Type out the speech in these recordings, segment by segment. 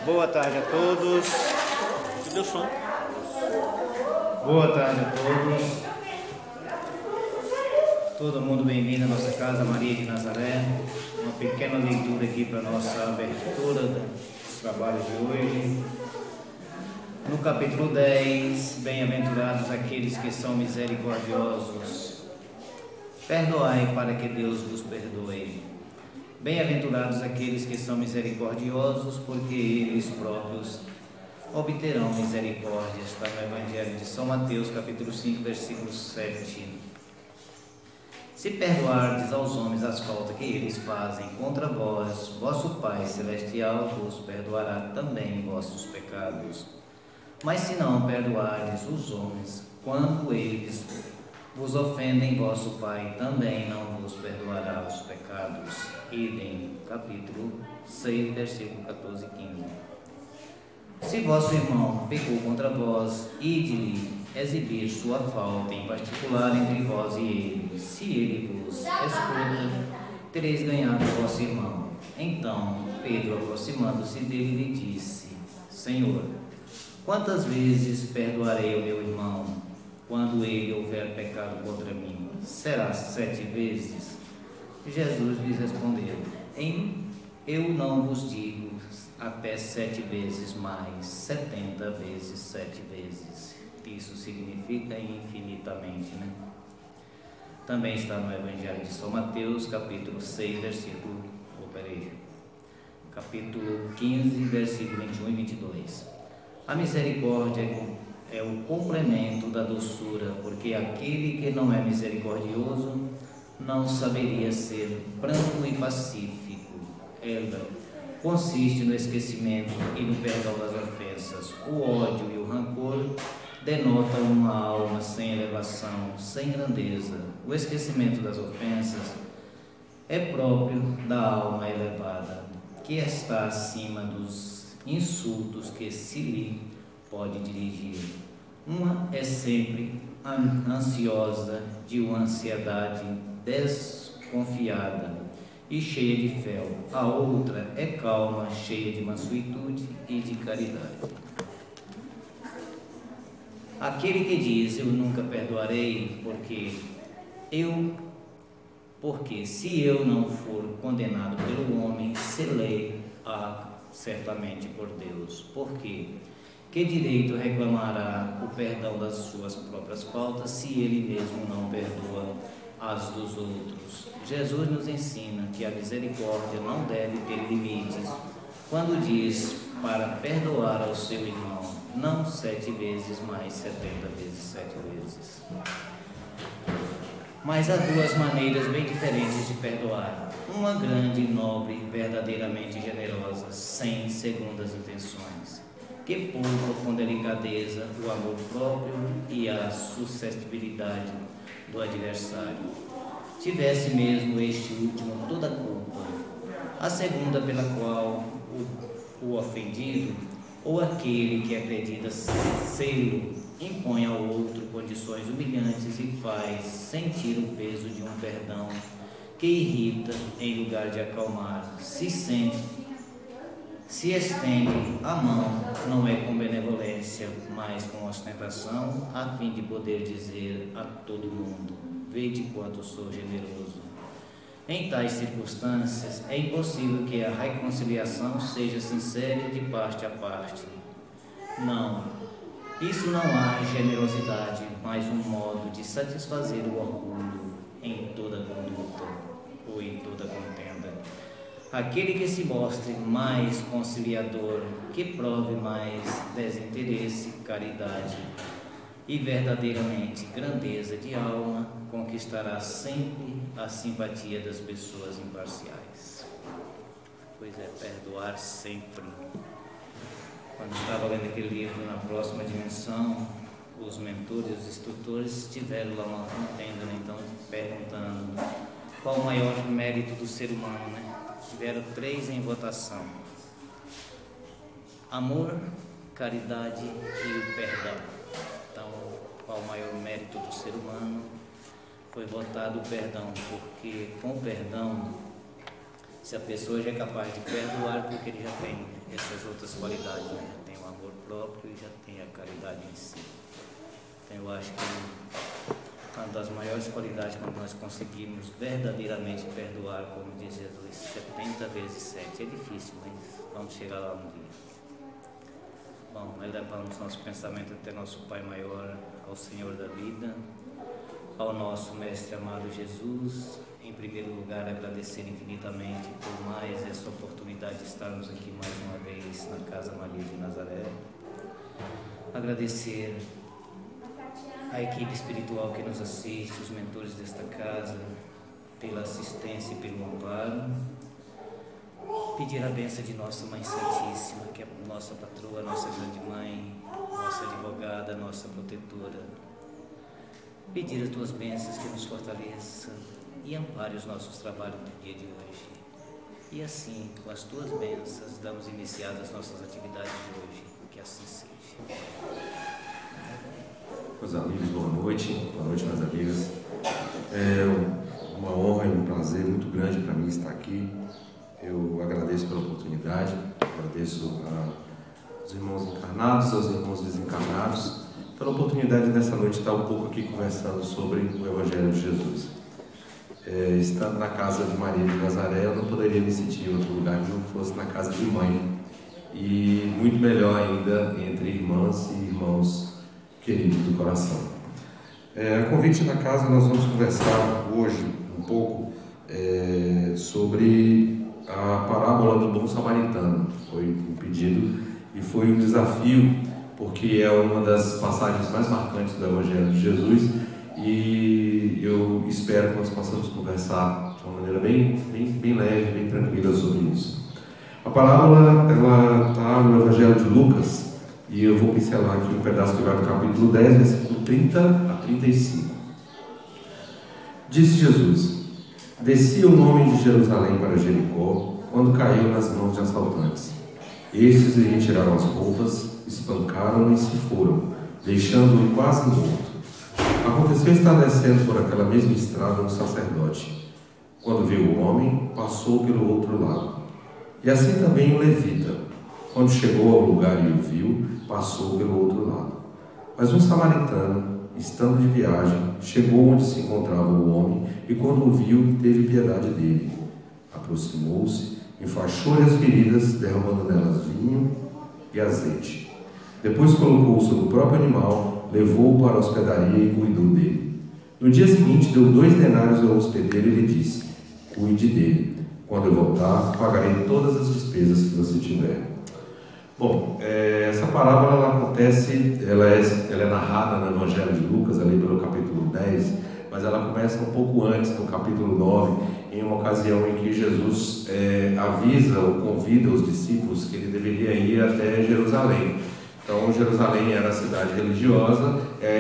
Boa tarde a todos. Deu som. Boa tarde a todos. Todo mundo bem-vindo à nossa casa Maria de Nazaré. Uma pequena leitura aqui para a nossa abertura dos trabalhos de hoje. No capítulo 10, bem-aventurados aqueles que são misericordiosos. Perdoai para que Deus vos perdoe. Bem-aventurados aqueles que são misericordiosos, porque eles próprios obterão misericórdia. Está no Evangelho de São Mateus, capítulo 5, versículo 7. Se perdoardes aos homens as faltas que eles fazem contra vós, vosso Pai Celestial vos perdoará também vossos pecados. Mas se não perdoardes os homens, quando eles vos ofendem, vosso Pai também não vos perdoará os pecados. Idem, capítulo 6, versículo 14 e 15. Se vosso irmão pecou contra vós, ide-lhe exibir sua falta, em particular entre vós e ele. Se ele vos escuta, tereis ganhado vosso irmão. Então Pedro, aproximando-se dele, lhe disse: Senhor, quantas vezes perdoarei o meu irmão, quando ele houver pecado contra mim? Será 7 vezes? Jesus lhes respondeu: Eu não vos digo até 7 vezes, mas 70 vezes 7 vezes. Isso significa infinitamente, né? Também está no Evangelho de São Mateus, capítulo 6, versículo... capítulo 15, versículo 21 e 22. A misericórdia é o complemento da doçura, porque aquele que não é misericordioso não saberia ser brando e pacífico. Ela consiste no esquecimento e no perdão das ofensas. O ódio e o rancor denotam uma alma sem elevação, sem grandeza. O esquecimento das ofensas é próprio da alma elevada, que está acima dos insultos que se lhe pode dirigir. Uma é sempre ansiosa, de uma ansiedade desconfiada e cheia de fel. A outra é calma, cheia de mansuetude e de caridade. Aquele que diz: eu nunca perdoarei, porque se eu não for condenado pelo homem, serei-a certamente por Deus. Porque que direito reclamará o perdão das suas próprias faltas, se ele mesmo não perdoa as dos outros? Jesus nos ensina que a misericórdia não deve ter limites quando diz para perdoar ao seu irmão, não 7 vezes, mas 70 vezes 7 vezes. Mas há 2 maneiras bem diferentes de perdoar. Uma grande, nobre, verdadeiramente generosa, sem segundas intenções, que poupa com delicadeza o amor próprio e a suscetibilidade do adversário, tivesse mesmo este último toda a culpa. A segunda, pela qual o ofendido, ou aquele que acredita sê-lo, impõe ao outro condições humilhantes e faz sentir o peso de um perdão que irrita em lugar de acalmar. Se estende a mão, não é com benevolência, mas com ostentação, a fim de poder dizer a todo mundo: vede quanto sou generoso. Em tais circunstâncias, é impossível que a reconciliação seja sincera de parte a parte. Não, isso não há generosidade, mas um modo de satisfazer o orgulho em toda conduta ou em toda contenda. Aquele que se mostre mais conciliador, que prove mais desinteresse, caridade e verdadeiramente grandeza de alma, conquistará sempre a simpatia das pessoas imparciais. Pois é, perdoar sempre. Quando estava lendo aquele livro, Na Próxima Dimensão, os mentores, os instrutores tiveram lá uma contenda, né? Então, perguntando qual o maior mérito do ser humano, né? Tiveram 3 em votação: amor, caridade e o perdão. Então, qual o maior mérito do ser humano? Foi votado o perdão, porque com o perdão Se a pessoa já é capaz de perdoar, porque ele já tem essas outras qualidades, né? Já tem o amor próprio e já tem a caridade em si. Então eu acho que uma das maiores qualidades, quando nós conseguimos verdadeiramente perdoar, como diz Jesus, 70 vezes 7. É difícil, mas vamos chegar lá um dia. Bom, elevamos nosso pensamento até nosso Pai maior, ao Senhor da vida, ao nosso Mestre amado Jesus. Em primeiro lugar, agradecer infinitamente por mais essa oportunidade de estarmos aqui mais uma vez na Casa Maria de Nazaré. Agradecer a equipe espiritual que nos assiste, os mentores desta casa, pela assistência e pelo amparo. Pedir a bênção de nossa Mãe Santíssima, que é nossa patroa, nossa grande mãe, nossa advogada, nossa protetora. Pedir as tuas bênçãos que nos fortaleçam e ampare os nossos trabalhos no dia de hoje. E assim, com as tuas bênçãos, damos iniciadas as nossas atividades de hoje. Que assim seja. Meus amigos, boa noite, minhas amigas. É uma honra e um prazer muito grande para mim estar aqui. Eu agradeço pela oportunidade, agradeço aos irmãos encarnados, aos irmãos desencarnados, pela oportunidade nessa noite estar um pouco aqui conversando sobre o Evangelho de Jesus. Estando na casa de Maria de Nazaré, eu não poderia me sentir em outro lugar que não fosse na casa de mãe. E muito melhor ainda entre irmãs e irmãos queridos do coração. A convite da casa, nós vamos conversar hoje um pouco sobre a parábola do bom samaritano. Foi um pedido e foi um desafio, porque é uma das passagens mais marcantes do Evangelho de Jesus, e eu espero que nós possamos conversar de uma maneira bem leve, bem tranquila sobre isso. A parábola, ela está no Evangelho de Lucas, e eu vou pincelar aqui um pedaço que vai do capítulo 10, versículo 30 a 35. Disse Jesus: descia um homem de Jerusalém para Jericó, quando caiu nas mãos de assaltantes. Estes lhe retiraram as roupas, espancaram-no e se foram, deixando-o quase morto. Aconteceu estar descendo por aquela mesma estrada um sacerdote. Quando viu o homem, passou pelo outro lado. E assim também o levita. Quando chegou ao lugar e o viu, passou pelo outro lado. Mas um samaritano, estando de viagem, chegou onde se encontrava o homem, e quando o viu, teve piedade dele. Aproximou-se, enfaixou-lhe as feridas, derramando nelas vinho e azeite. Depois colocou-o sobre o próprio animal, levou-o para a hospedaria e cuidou dele. No dia seguinte, deu 2 denários ao hospedeiro e lhe disse: cuide dele. Quando eu voltar, pagarei todas as despesas que você tiver. Bom, essa parábola ela acontece, ela é narrada no Evangelho de Lucas, ali pelo capítulo 10, mas ela começa um pouco antes, no capítulo 9, em uma ocasião em que Jesus avisa ou convida os discípulos que ele deveria ir até Jerusalém. Então, Jerusalém era a cidade religiosa,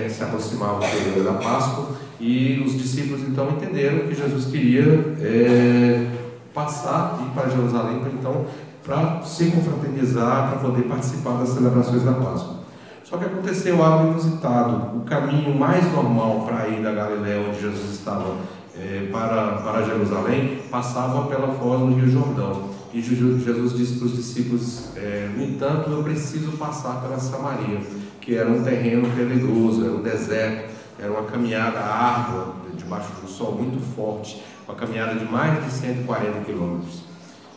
se aproximava o período da Páscoa, e os discípulos então entenderam que Jesus queria passar e ir para Jerusalém, para se confraternizar, para poder participar das celebrações da Páscoa. Só que aconteceu algo inusitado. O caminho mais normal para ir da Galiléia, onde Jesus estava, para Jerusalém, passava pela foz do Rio Jordão. E Jesus disse para os discípulos: no entanto, eu preciso passar pela Samaria, que era um terreno pedregoso, era um deserto, era uma caminhada árdua, debaixo de um sol muito forte, uma caminhada de mais de 140 quilômetros.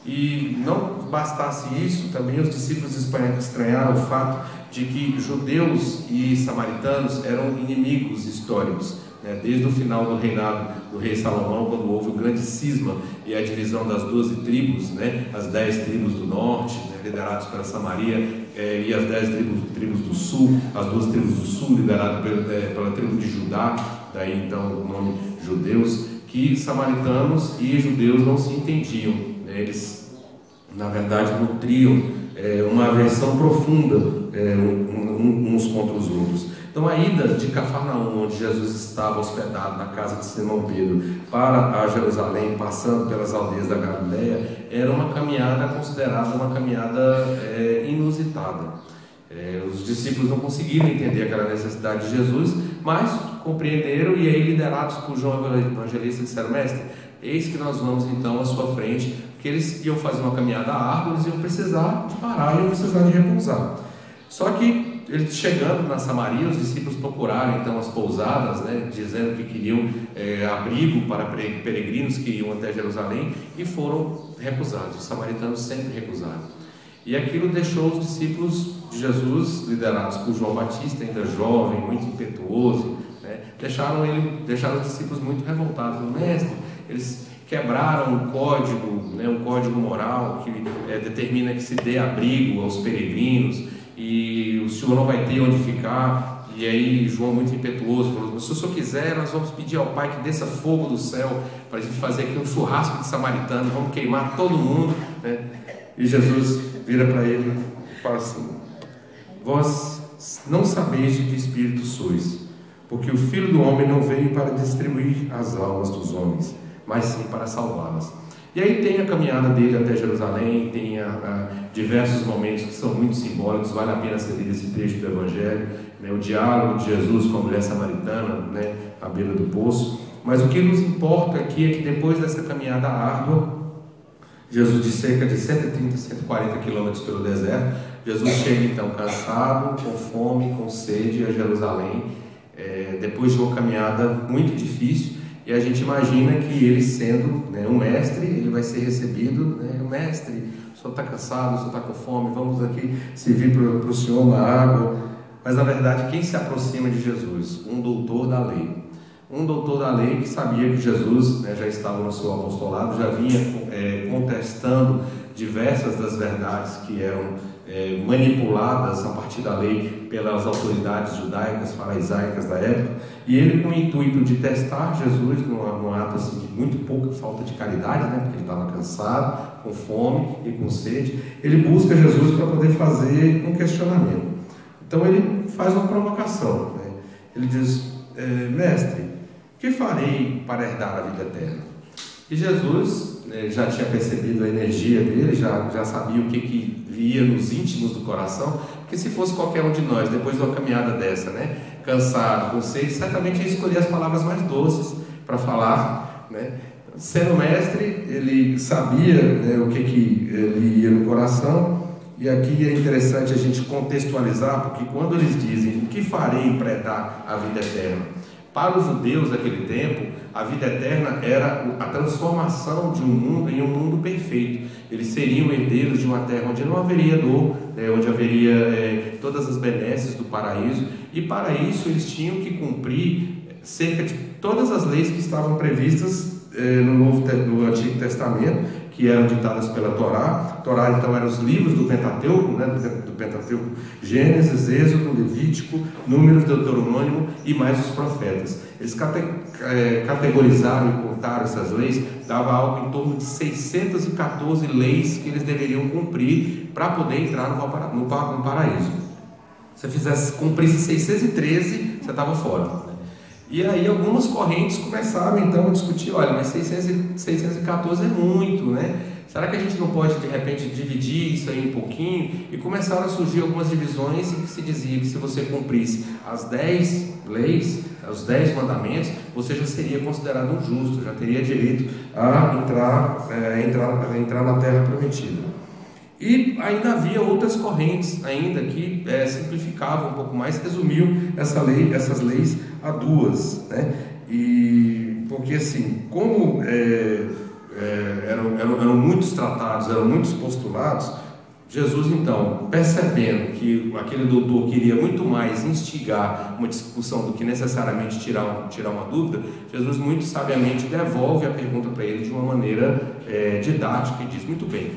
E não bastasse isso, também os discípulos estranharam o fato de que judeus e samaritanos eram inimigos históricos, desde o final do reinado do rei Salomão, quando houve o grande cisma e a divisão das 12 tribos, as 10 tribos do norte, lideradas pela Samaria, e as 10 tribos do sul, as 2 tribos do sul, lideradas pela tribo de Judá, daí então o nome judeus, que samaritanos e judeus não se entendiam, eles na verdade nutriam uma aversão profunda uns contra os outros. Então a ida de Cafarnaum, onde Jesus estava hospedado na casa de Simão Pedro, para a Jerusalém, passando pelas aldeias da Galiléia, era uma caminhada considerada uma caminhada inusitada. Os discípulos não conseguiram entender aquela necessidade de Jesus, mas compreenderam, e aí liderados por João Evangelista disseram: mestre, eis que nós vamos então à sua frente, que eles iam fazer uma caminhada árdua, eles iam precisar de parar, iam precisar de repousar. Só que eles chegando na Samaria, os discípulos procuraram então as pousadas, né, dizendo que queriam abrigo para peregrinos que iam até Jerusalém, e foram recusados. Os samaritanos sempre recusaram. E aquilo deixou os discípulos de Jesus, liderados por João Batista, ainda jovem, muito impetuoso, né, deixaram os discípulos muito revoltados. Mestre, eles quebraram um código moral que determina que se dê abrigo aos peregrinos, e o senhor não vai ter onde ficar. E aí João, muito impetuoso, falou: se o senhor quiser, nós vamos pedir ao Pai que desça fogo do céu para a gente fazer aqui um churrasco de samaritano, vamos queimar todo mundo, né? E Jesus vira para ele e fala assim: vós não sabeis de que espírito sois, porque o Filho do Homem não veio para distribuir as almas dos homens, mas sim para salvá-las. E aí tem a caminhada dele até Jerusalém, tem diversos momentos que são muito simbólicos, vale a pena ser lido esse trecho do Evangelho, né, o diálogo de Jesus com a mulher samaritana, né, à beira do poço. Mas o que nos importa aqui é que depois dessa caminhada árdua, Jesus de cerca de 130, 140 quilômetros pelo deserto, Jesus chega então cansado, com fome, com sede a Jerusalém, depois de uma caminhada muito difícil. E a gente imagina que ele sendo, né, um mestre, ele vai ser recebido, né, o mestre, o senhor está cansado, o senhor está com fome, vamos aqui servir para o senhor uma água. Mas na verdade, quem se aproxima de Jesus? Um doutor da lei. Um doutor da lei que sabia que Jesus, né, já estava no seu apostolado, já vinha contestando diversas das verdades que eram manipuladas a partir da lei pelas autoridades judaicas, farisaicas da época, e ele, com o intuito de testar Jesus num ato assim, de muito pouca falta de caridade, né, porque ele estava cansado, com fome e com sede, ele busca Jesus para poder fazer um questionamento. Então ele faz uma provocação, né? Ele diz: mestre, que farei para herdar a vida eterna? E Jesus já tinha percebido a energia dele, já sabia o que via nos íntimos do coração, porque se fosse qualquer um de nós, depois de uma caminhada dessa, né, cansado, com sede, certamente ia escolher as palavras mais doces para falar, né? Sendo mestre, ele sabia, né, o que ele ia no coração. E aqui é interessante a gente contextualizar, porque quando eles dizem: o que farei para herdar a vida eterna? Para os judeus daquele tempo, a vida eterna era a transformação de um mundo em um mundo perfeito. Eles seriam herdeiros de uma terra onde não haveria dor, né, onde haveria todas as benesses do paraíso. E para isso eles tinham que cumprir cerca de todas as leis que estavam previstas no Antigo Testamento, que eram ditadas pela Torá. A Torá então eram os livros do Pentateuco, né, do Pentateuco: Gênesis, Êxodo, Levítico, Números, Deuteronômio e mais os profetas. Eles categorizaram e contaram essas leis, dava algo em torno de 614 leis que eles deveriam cumprir para poder entrar no paraíso. Se você cumprisse 613, você estava fora. E aí algumas correntes começaram então a discutir: olha, mas 614 é muito, né? Será que a gente não pode de repente dividir isso aí um pouquinho? E começaram a surgir algumas divisões em que se dizia que se você cumprisse as 10 leis, os 10 mandamentos, você já seria considerado um justo, já teria direito a entrar na terra prometida. E ainda havia outras correntes ainda que simplificavam um pouco mais, resumiam essas leis a duas, né? E porque assim, como eram muitos tratados, eram muitos postulados, Jesus então, percebendo que aquele doutor queria muito mais instigar uma discussão do que necessariamente tirar uma dúvida, Jesus muito sabiamente devolve a pergunta para ele de uma maneira didática e diz: muito bem,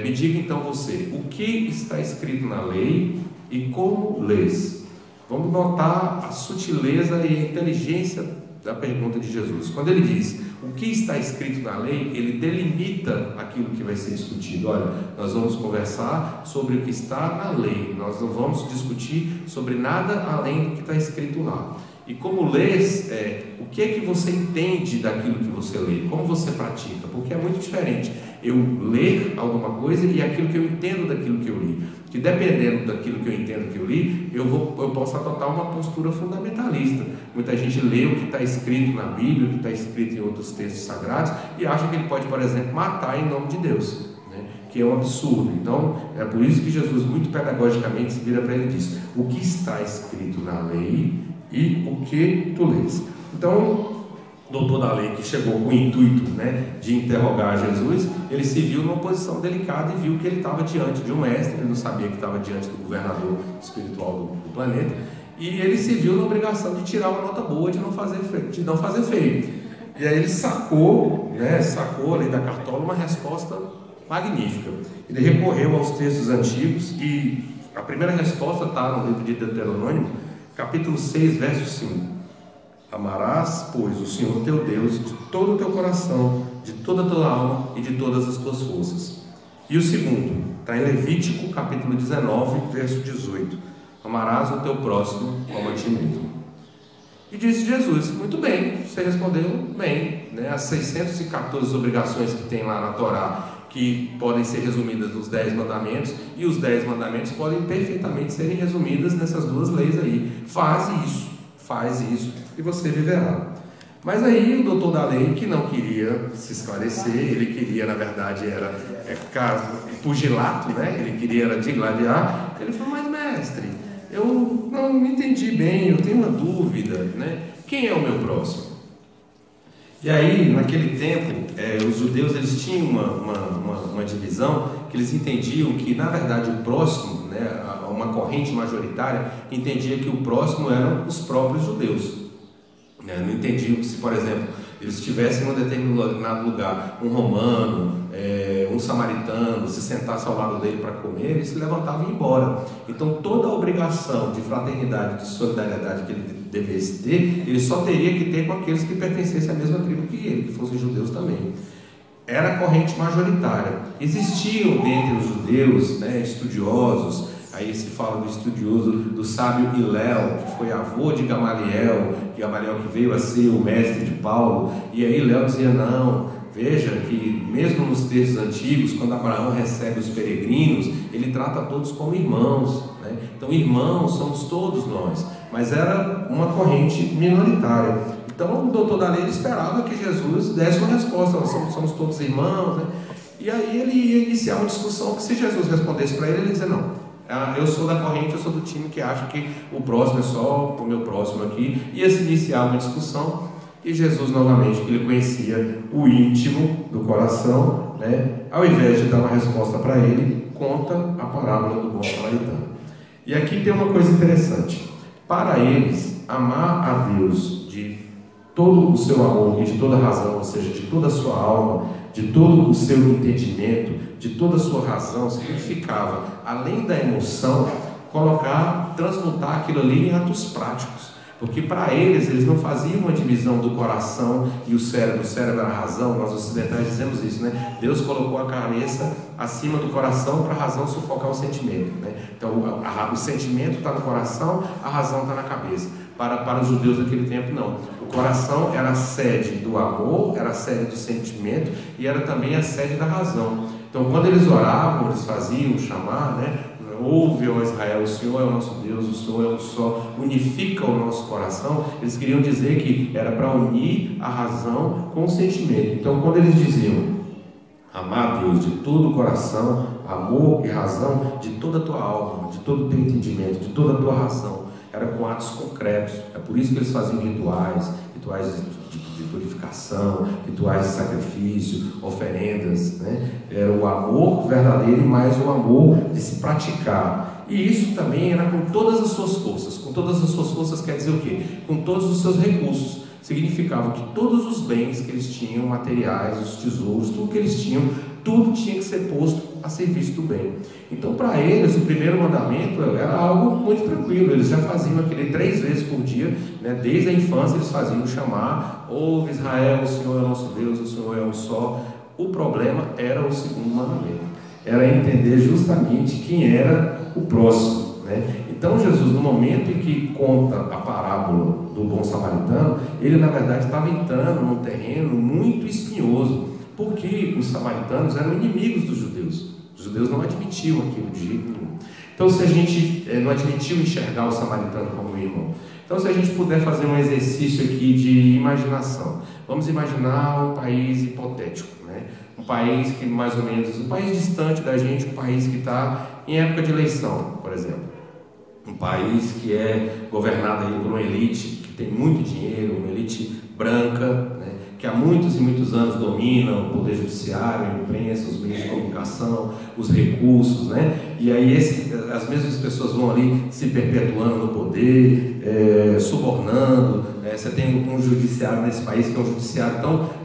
me diga então você, o que está escrito na lei e como lês? Vamos notar a sutileza e a inteligência da pergunta de Jesus. Quando ele diz o que está escrito na lei, ele delimita aquilo que vai ser discutido. Olha, nós vamos conversar sobre o que está na lei, nós não vamos discutir sobre nada além do que está escrito lá. E como lês, o que é que você entende daquilo que você lê? Como você pratica? Porque é muito diferente eu ler alguma coisa e aquilo que eu entendo daquilo que eu li. que dependendo daquilo que eu entendo que eu li, eu posso adotar uma postura fundamentalista. Muita gente lê o que está escrito na Bíblia, o que está escrito em outros textos sagrados, e acha que ele pode, por exemplo, matar em nome de Deus, né? Que é um absurdo. Então, é por isso que Jesus, muito pedagogicamente, se vira para ele e diz: o que está escrito na lei e o que tu lês. Então, o doutor da lei, que chegou com o intuito, né, de interrogar Jesus, ele se viu numa posição delicada e viu que ele estava diante de um mestre. Ele não sabia que estava diante do governador espiritual do planeta, e ele se viu na obrigação de tirar uma nota boa, de não fazer feio. E aí ele sacou ali da cartola uma resposta magnífica. Ele recorreu aos textos antigos, e a primeira resposta está no livro de Deuteronômio, capítulo 6, verso 5. Amarás, pois, o Senhor teu Deus de todo o teu coração, de toda a tua alma e de todas as tuas forças. E o segundo, está em Levítico, capítulo 19, verso 18. Amarás o teu próximo como a ti mesmo. E disse Jesus: muito bem, você respondeu bem, né? As 614 obrigações que tem lá na Torá, que podem ser resumidas nos 10 mandamentos, e os 10 mandamentos podem perfeitamente serem resumidas nessas duas leis aí. Faz isso, e você viverá. Mas aí o doutor da lei, que não queria se esclarecer, ele queria, na verdade, pugilato, né? Ele queria digladiar. Ele falou: mas mestre, eu não entendi bem, eu tenho uma dúvida, né? Quem é o meu próximo? E aí, naquele tempo, os judeus, eles tinham uma divisão, que eles entendiam que, na verdade, o próximo, né, uma corrente majoritária, entendia que o próximo eram os próprios judeus. Não entendiam que, se, por exemplo, eles estivessem em um determinado lugar, um romano, um samaritano, se sentasse ao lado dele para comer, eles se levantavam e iam embora. Então, toda a obrigação de fraternidade, de solidariedade que ele devesse ter, ele só teria que ter com aqueles que pertencessem à mesma tribo que ele, que fossem judeus também. Era a corrente majoritária. Existiam dentre os judeus, né, estudiosos. Aí se fala do estudioso, do sábio Hilel, que foi avô de Gamaliel que veio a ser o mestre de Paulo. E aí Hilel dizia: não, veja que mesmo nos textos antigos, quando Abraão recebe os peregrinos, ele trata todos como irmãos, né? Então, irmãos somos todos nós. Mas era uma corrente minoritária. Então o doutor da lei esperava que Jesus desse uma resposta: nós somos todos irmãos, né? E aí ele ia iniciar uma discussão que, se Jesus respondesse para ele, ele ia dizer: não, eu sou da corrente, eu sou do time que acha que o próximo é só o meu próximo aqui. Ia se iniciar uma discussão, e Jesus, novamente, que ele conhecia o íntimo do coração, né, ao invés de dar uma resposta para ele, conta a parábola do bom samaritano. E aqui tem uma coisa interessante. Para eles, amar a Deus de todo o seu amor e de toda a razão, ou seja, de toda a sua alma, de todo o seu entendimento, de toda a sua razão, significava, além da emoção, transmutar aquilo ali em atos práticos. Porque para eles não faziam uma divisão do coração e o cérebro era a razão. Nós ocidentais dizemos isso, né? Deus colocou a cabeça acima do coração para a razão sufocar o sentimento, né? Então o sentimento está no coração, a razão está na cabeça. Para os judeus daquele tempo, não. O coração era a sede do amor, era a sede do sentimento e era também a sede da razão. Então, quando eles oravam, eles faziam chamar, né? Ouve, ó Israel, o Senhor é o nosso Deus, o Senhor é um só, unifica o nosso coração. Eles queriam dizer que era para unir a razão com o sentimento. Então, quando eles diziam: amar a Deus de todo o coração, amor e razão, de toda a tua alma, de todo o teu entendimento, de toda a tua razão, era com atos concretos. É por isso que eles faziam rituais de purificação, rituais de sacrifício, oferendas, né? Era o amor verdadeiro e mais o amor de se praticar. E isso também era com todas as suas forças. Com todas as suas forças quer dizer o quê? Com todos os seus recursos. Significava que todos os bens que eles tinham, materiais, os tesouros, tudo que eles tinham, tudo tinha que ser posto a serviço do bem. Então, para eles, o primeiro mandamento era algo muito tranquilo. Eles já faziam aquele 3 vezes por dia, né? Desde a infância eles faziam chamar: ouve Israel, o Senhor é o nosso Deus, o Senhor é um só. O problema era o segundo mandamento, era entender justamente quem era o próximo, né? Então Jesus, no momento em que conta a parábola do bom samaritano, ele na verdade estava entrando num terreno muito espinhoso, porque os samaritanos eram inimigos dos judeus. Os judeus não admitiam aquilo de jeito nenhum. Então, se a gente não admitiu enxergar o samaritano como irmão, então se a gente puder fazer um exercício aqui de imaginação, vamos imaginar um país hipotético, né? Um país que mais ou menos, um país distante da gente, um país que está em época de eleição, por exemplo, um país que é governado aí por uma elite que tem muito dinheiro, uma elite branca, né? Que há muitos e muitos anos domina o poder judiciário, a imprensa, os meios de comunicação, os recursos, né? E aí as mesmas pessoas vão ali se perpetuando no poder, subornando. Você tem um judiciário nesse país que é um judiciário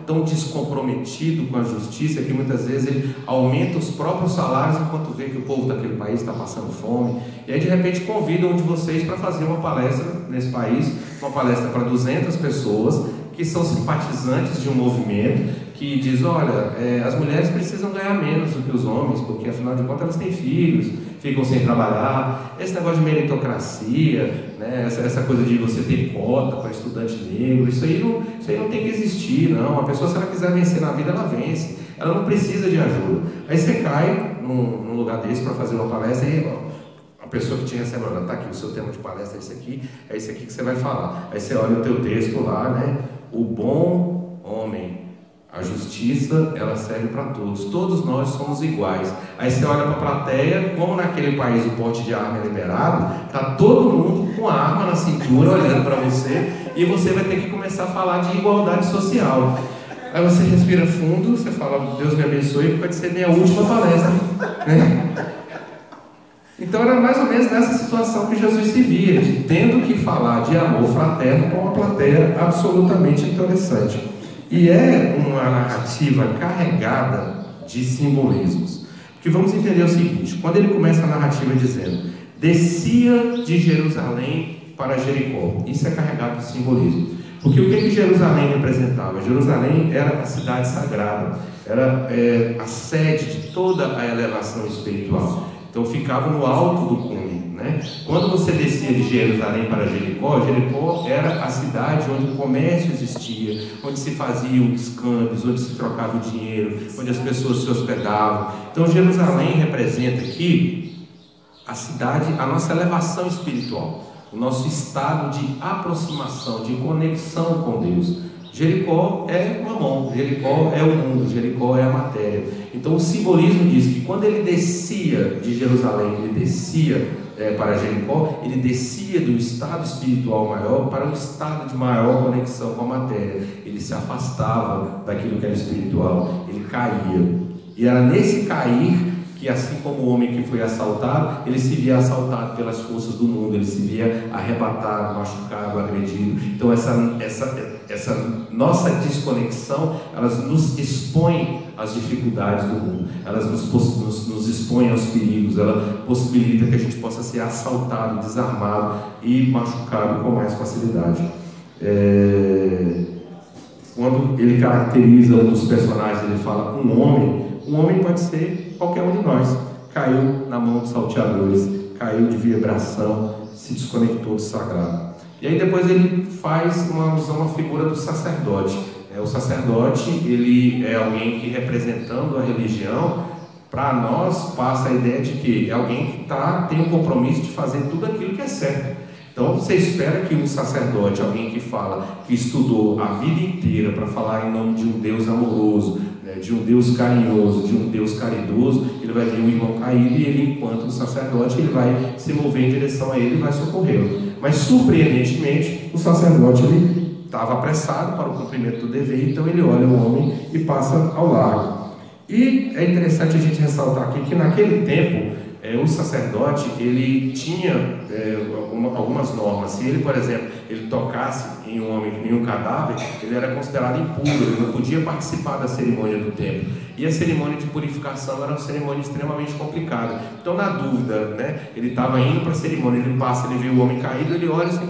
tão descomprometido com a justiça que muitas vezes ele aumenta os próprios salários enquanto vê que o povo daquele país está passando fome. E aí de repente convida um de vocês para fazer uma palestra nesse país, uma palestra para 200 pessoas que são simpatizantes de um movimento que diz, olha, as mulheres precisam ganhar menos do que os homens, porque afinal de contas elas têm filhos, ficam sem trabalhar, esse negócio de meritocracia, né, essa coisa de você ter cota para estudante negro, isso aí não tem que existir, não. A pessoa, se ela quiser vencer na vida, ela vence, ela não precisa de ajuda. Aí você cai num lugar desse para fazer uma palestra e a pessoa que tinha semana, tá aqui, o seu tema de palestra é esse aqui que você vai falar. Aí você olha o teu texto lá, né? O bom homem, a justiça, ela serve para todos nós somos iguais. Aí você olha para a plateia, como naquele país o porte de arma é liberado, tá todo mundo com a arma na cintura olhando para você, e você vai ter que começar a falar de igualdade social. Aí você respira fundo, você fala, Deus me abençoe, porque pode ser minha última palestra, né? Então era mais ou menos nessa situação que Jesus se via, de tendo que falar de amor fraterno com uma plateia absolutamente interessante. E é uma narrativa carregada de simbolismos. Porque vamos entender o seguinte, quando ele começa a narrativa dizendo, descia de Jerusalém para Jericó, isso é carregado de simbolismo. Porque o que Jerusalém representava? Jerusalém era a cidade sagrada, era a sede de toda a elevação espiritual. Então ficava no alto do cume, né? Quando você descia de Jerusalém para Jericó, Jericó era a cidade onde o comércio existia, onde se faziam os câmbios, onde se trocava o dinheiro, onde as pessoas se hospedavam. Então Jerusalém representa aqui a cidade, a nossa elevação espiritual, o nosso estado de aproximação, de conexão com Deus. Jericó é Mamon, Jericó é o mundo, Jericó é a matéria. Então o simbolismo diz que quando ele descia de Jerusalém, ele descia para Jericó, ele descia do estado espiritual maior para um estado de maior conexão com a matéria. Ele se afastava daquilo que era espiritual, ele caía. E era nesse cair que, assim como o homem que foi assaltado, ele se via assaltado pelas forças do mundo, ele se via arrebatado, machucado, agredido. Então essa nossa desconexão, elas nos expõe às dificuldades do mundo, elas nos expõem aos perigos, ela possibilita que a gente possa ser assaltado, desarmado e machucado com mais facilidade. Quando ele caracteriza um dos personagens, ele fala um homem pode ser qualquer um de nós. Caiu na mão dos salteadores, caiu de vibração, se desconectou do sagrado. E aí depois ele faz uma alusão à figura do sacerdote. O sacerdote, ele é alguém que, representando a religião, para nós passa a ideia de que é alguém que tem um compromisso de fazer tudo aquilo que é certo. Então você espera que um sacerdote, alguém que fala, que estudou a vida inteira para falar em nome de um Deus amoroso, né, de um Deus carinhoso, de um Deus caridoso, ele vai ver um irmão caído e ele, enquanto um sacerdote, ele vai se mover em direção a ele e vai socorrê-lo. Mas surpreendentemente, o sacerdote ele estava apressado para o cumprimento do dever, então ele olha o homem e passa ao largo. E é interessante a gente ressaltar aqui que naquele tempo o sacerdote ele tinha algumas normas. Se ele, por exemplo, ele tocasse em um homem, em um cadáver, ele era considerado impuro, ele não podia participar da cerimônia do templo. E a cerimônia de purificação era uma cerimônia extremamente complicada. Então, na dúvida, né, ele estava indo para a cerimônia, ele passa, ele vê o homem caído, ele olha assim,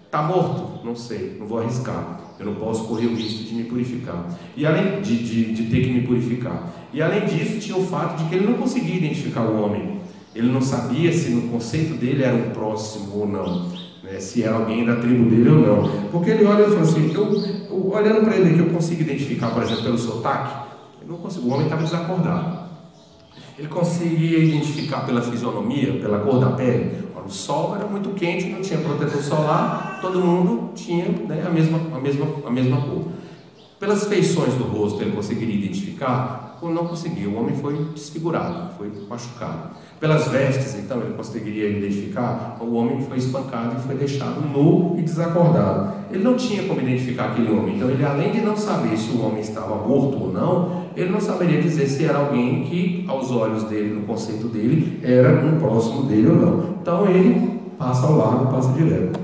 está morto? Não sei, não vou arriscar. Eu não posso correr o risco de me purificar. E além de ter que me purificar. E além disso, tinha o fato de que ele não conseguia identificar o homem. Ele não sabia se no conceito dele era um próximo ou não, né? Se era alguém da tribo dele ou não. Porque ele olha e fala assim, olhando para ele aqui, eu consigo identificar, por exemplo, pelo sotaque? Eu não consigo, o homem estava desacordado. Ele conseguia identificar pela fisionomia, pela cor da pele. O sol era muito quente, não tinha protetor solar, todo mundo tinha, né, a mesma cor. Pelas feições do rosto ele conseguiria identificar? Ou não conseguia, o homem foi desfigurado, foi machucado. Pelas vestes, então, ele conseguiria identificar? O homem foi espancado e foi deixado nu e desacordado. Ele não tinha como identificar aquele homem, então ele, além de não saber se o homem estava morto ou não, ele não saberia dizer se era alguém que, aos olhos dele, no conceito dele, era um próximo dele ou não. Então ele passa ao largo, passa direto.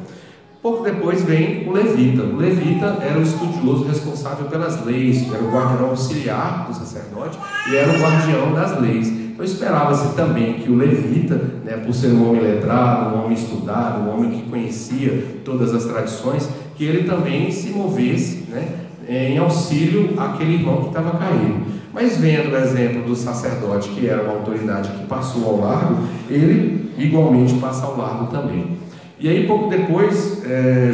Pouco depois vem o levita. O levita era o estudioso responsável pelas leis, era o guardião auxiliar do sacerdote e era o guardião das leis. Então esperava-se também que o levita, né, por ser um homem letrado, um homem estudado, um homem que conhecia todas as tradições, que ele também se movesse, né, em auxílio àquele irmão que estava caído. Mas vendo o exemplo do sacerdote, que era uma autoridade que passou ao largo, ele igualmente passa ao largo também. E aí pouco depois,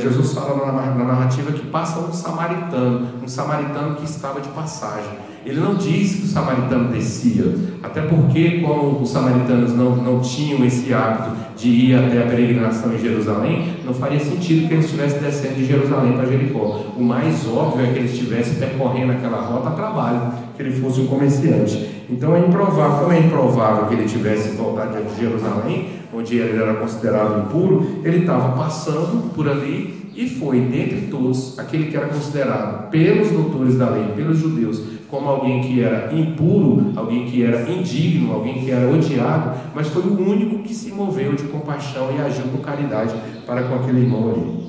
Jesus fala na narrativa que passa um samaritano que estava de passagem. Ele não diz que o samaritano descia, até porque como os samaritanos não tinham esse hábito de ir até a peregrinação em Jerusalém, não faria sentido que eles estivessem descendo de Jerusalém para Jericó. O mais óbvio é que ele estivesse percorrendo aquela rota a trabalho, que ele fosse um comerciante. Então é improvável, como é improvável que ele tivesse voltado de Jerusalém, onde ele era considerado impuro, ele estava passando por ali e foi, dentre todos, aquele que era considerado pelos doutores da lei, pelos judeus, como alguém que era impuro, alguém que era indigno, alguém que era odiado, mas foi o único que se moveu de compaixão e agiu com caridade para com aquele irmão ali.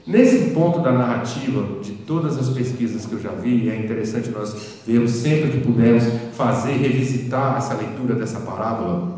Nesse ponto da narrativa, de todas as pesquisas que eu já vi, é interessante nós vermos sempre que pudermos revisitar essa leitura dessa parábola,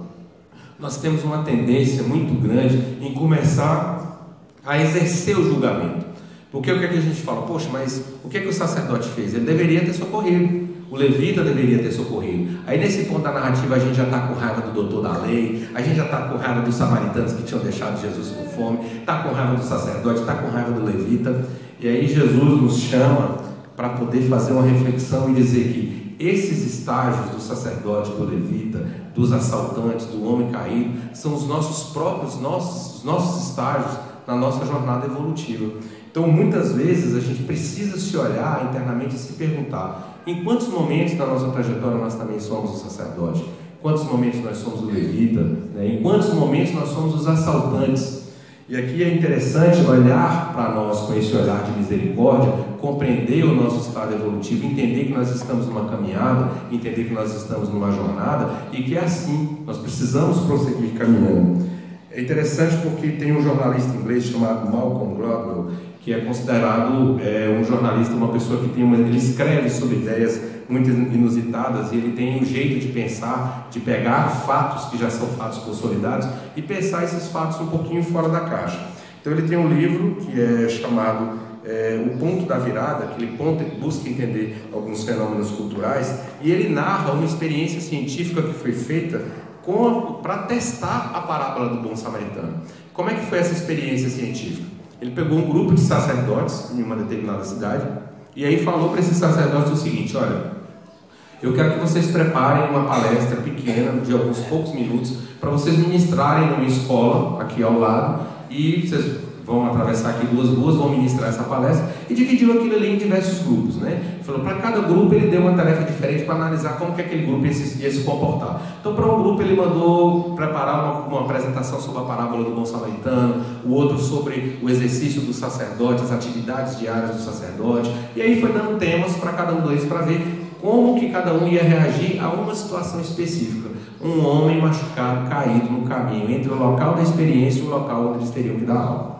nós temos uma tendência muito grande em começar a exercer o julgamento. Porque o que é que a gente fala? Poxa, mas o que é que o sacerdote fez? Ele deveria ter socorrido. O levita deveria ter socorrido. Aí nesse ponto da narrativa a gente já está com raiva do doutor da lei, a gente já está com raiva dos samaritanos que tinham deixado Jesus com fome, está com raiva do sacerdote, está com raiva do levita. E aí Jesus nos chama para poder fazer uma reflexão e dizer que esses estágios do sacerdote, do levita, dos assaltantes, do homem caído, são os nossos próprios, os nossos estágios na nossa jornada evolutiva. Então muitas vezes a gente precisa se olhar internamente e se perguntar: em quantos momentos da nossa trajetória nós também somos o sacerdote? Em quantos momentos nós somos o levita? Em quantos momentos nós somos os assaltantes? E aqui é interessante olhar para nós com esse olhar de misericórdia, compreender o nosso estado evolutivo, entender que nós estamos numa caminhada, entender que nós estamos numa jornada e que é assim, nós precisamos prosseguir caminhando. É interessante porque tem um jornalista inglês chamado Malcolm Gladwell, que é considerado um jornalista, uma pessoa que ele escreve sobre ideias muito inusitadas, e ele tem um jeito de pensar, de pegar fatos que já são fatos consolidados e pensar esses fatos um pouquinho fora da caixa. Então ele tem um livro que é chamado O Ponto da Virada, que ele busca entender alguns fenômenos culturais, e ele narra uma experiência científica que foi feita para testar a parábola do bom samaritano. Como é que foi essa experiência científica? Ele pegou um grupo de sacerdotes em uma determinada cidade e aí falou para esses sacerdotes o seguinte: olha, eu quero que vocês preparem uma palestra pequena de alguns poucos minutos para vocês ministrarem numa escola aqui ao lado, e vocês vão atravessar aqui 2 ruas, vão ministrar essa palestra, e dividiu aquilo ali em diversos grupos, né? Falou, para cada grupo ele deu uma tarefa diferente para analisar como que aquele grupo ia se comportar. Então para um grupo ele mandou preparar uma apresentação sobre a parábola do bom samaritano, o outro sobre o exercício do sacerdote, as atividades diárias do sacerdote, e aí foi dando temas para cada um deles para ver como que cada um ia reagir a uma situação específica. Um homem machucado, caído no caminho, entre o local da experiência e o local onde eles teriam que dar aula.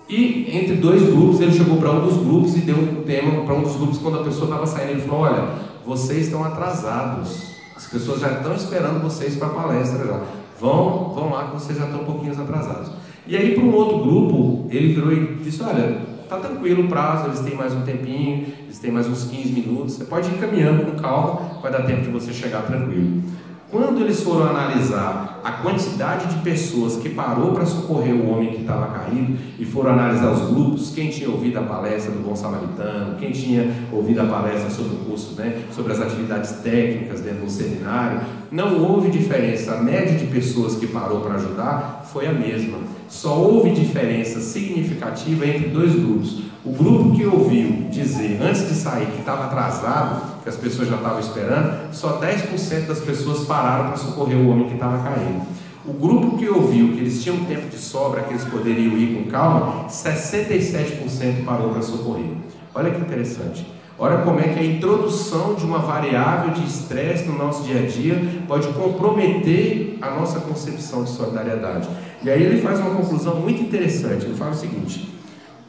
E entre 2 grupos, ele chegou para um dos grupos e deu um tema para um dos grupos. Quando a pessoa estava saindo, ele falou: olha, vocês estão atrasados, as pessoas já estão esperando vocês para a palestra já. Vão lá que vocês já estão um pouquinho atrasados. E aí para um outro grupo, ele virou e disse: olha, está tranquilo o prazo, eles têm mais um tempinho, eles têm mais uns 15 minutos, você pode ir caminhando com calma, vai dar tempo de você chegar tranquilo. Quando eles foram analisar a quantidade de pessoas que parou para socorrer o homem que estava caído, e foram analisar os grupos, quem tinha ouvido a palestra do Bom Samaritano, quem tinha ouvido a palestra sobre o curso, sobre as atividades técnicas dentro do seminário, não houve diferença. A média de pessoas que parou para ajudar foi a mesma. Só houve diferença significativa entre dois grupos. O grupo que ouviu dizer antes de sair que estava atrasado, que as pessoas já estavam esperando, só 10% das pessoas pararam para socorrer o homem que estava caindo. O grupo que ouviu que eles tinham tempo de sobra, que eles poderiam ir com calma, 67% parou para socorrer. Olha que interessante. Olha como é que a introdução de uma variável de estresse no nosso dia a dia pode comprometer a nossa concepção de solidariedade. E aí ele faz uma conclusão muito interessante. Ele fala o seguinte: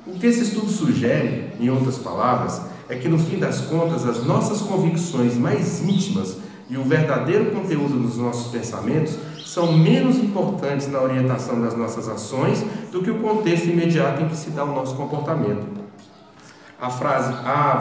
o que esse estudo sugere, em outras palavras, é que no fim das contas as nossas convicções mais íntimas e o verdadeiro conteúdo dos nossos pensamentos são menos importantes na orientação das nossas ações do que o contexto imediato em que se dá o nosso comportamento. A frase,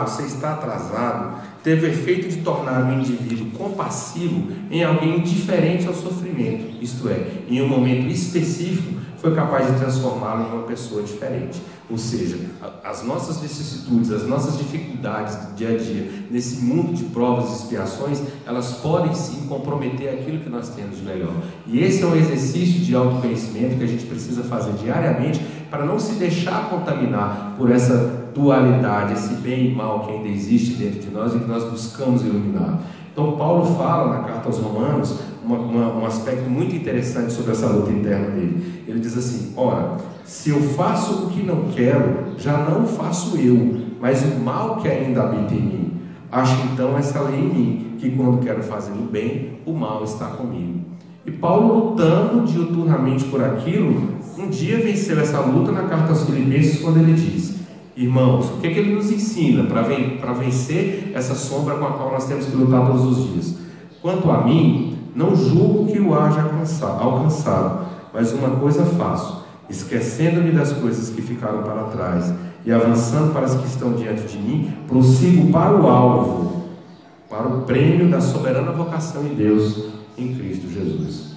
você está atrasado, teve o efeito de tornar o indivíduo compassivo em alguém indiferente ao sofrimento, isto é, em um momento específico, foi capaz de transformá-lo em uma pessoa diferente. Ou seja, as nossas vicissitudes, as nossas dificuldades do dia a dia, nesse mundo de provas e expiações, elas podem sim comprometer aquilo que nós temos de melhor. E esse é um exercício de autoconhecimento que a gente precisa fazer diariamente para não se deixar contaminar por essa dualidade, esse bem e mal que ainda existe dentro de nós e que nós buscamos iluminar. Então Paulo fala na carta aos Romanos um aspecto muito interessante sobre essa luta interna dele. Ele diz assim: ora, se eu faço o que não quero, já não o faço eu, mas o mal que ainda habita em mim. Acho então essa lei em mim, que quando quero fazer o bem, o mal está comigo. E Paulo, lutando diuturnamente por aquilo, um dia venceu essa luta na carta aos Filipenses, quando ele diz: irmãos, o que é que ele nos ensina para vencer essa sombra com a qual nós temos que lutar todos os dias? Quanto a mim, não julgo que o haja alcançado, mas uma coisa faço, esquecendo-me das coisas que ficaram para trás e avançando para as que estão diante de mim, prossigo para o alvo, para o prêmio da soberana vocação em Deus, em Cristo Jesus.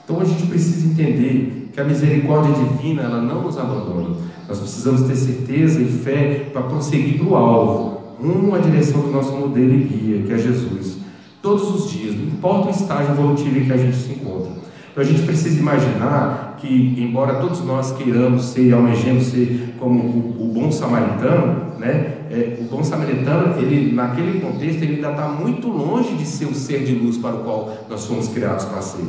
Então a gente precisa entender que a misericórdia divina, ela não nos abandona. Nós precisamos ter certeza e fé para prosseguir para o alvo, rumo à direção do nosso modelo e guia, que é Jesus, todos os dias, não importa o estágio evolutivo em que a gente se encontra. Então a gente precisa imaginar que, embora todos nós queiramos ser e almejemos ser como o bom samaritano, o bom samaritano, ele, naquele contexto, ele ainda está muito longe de ser o ser de luz para o qual nós fomos criados para ser.